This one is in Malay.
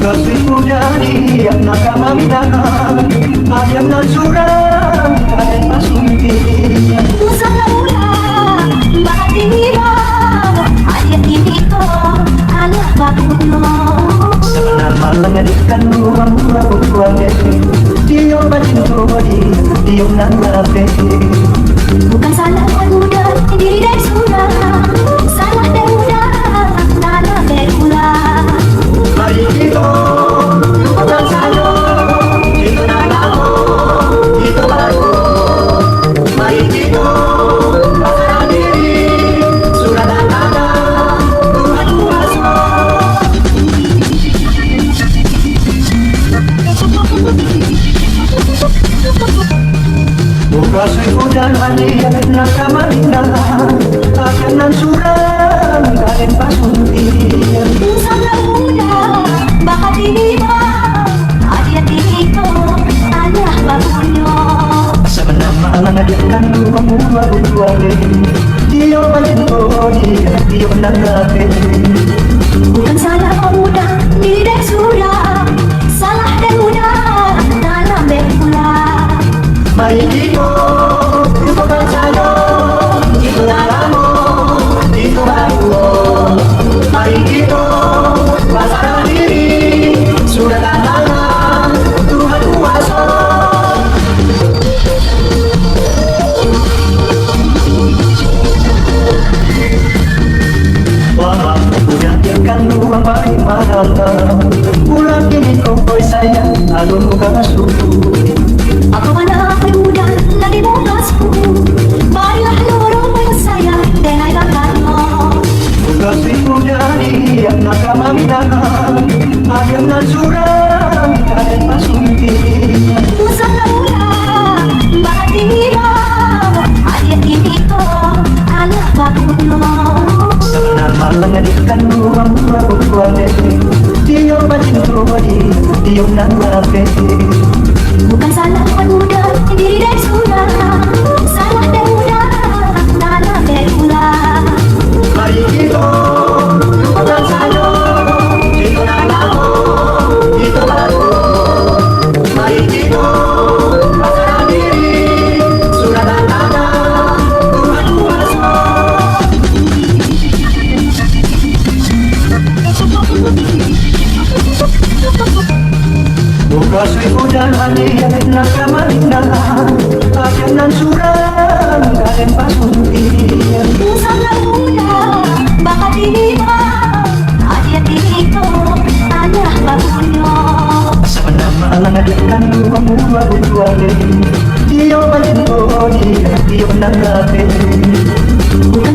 Kasihmu dari yang nakamandahan ayam nan surang karen pasunti Usana mula Bahatira Ayat ini ko Anak bakuno Sebenar malang edikan ruang ruang Diyo bacinto diyo nang lape Bukan salah muda Diri dan sudah Salah dan muda Nana berpula Mari kita lupakan sayo Itu nanamu Itu baru Mari kita pasrah diri Surat dan tanda Tuhan kuasa Buka suku dan hadiah nakamandahan Akanan surang karen pasunti Usana muda Bahatira Ayat ini ko Anak bakuno Sebenar malang edikan ruang ruang Diyo bacinto diyo nang lape Bukan salah muda Diri dan sudah Salah dan muda Nana berpula Mari kita lupakan sayo Itu nanamu Itu baru Mari kita pasrah diri Sudah tangan Tuhan kuasa Wah, udah biarkan ruang baik madang Pulang kini kau boy sayang Alun muka suku Aku mana muda lagi bonasku Marilah lorong saya Denai bakatmu Kasihmu dari yang nakamandahan ayam nan surang karen pasunti Usana mula Bahatira Ayat ini ko Anak bakuno Sebenar malang edikan ruang ruang Diyo bacinto diyo nang lape Bukan salah muda Diri dan sudah Salah dan muda Nana berpula Mari kita lupakan sayo Itu nanamu Itu baru Mari kita pasrah diri Surat dan tanda Tuhan kuasa Buka suku dan hadiah nakamandahan ayam nan surang karen pasunti Usana muda Bahatira Ayat ini ko Anak bakuno Sebenar malang edikan ruang Diyo bacinto diyo nang lape Bukan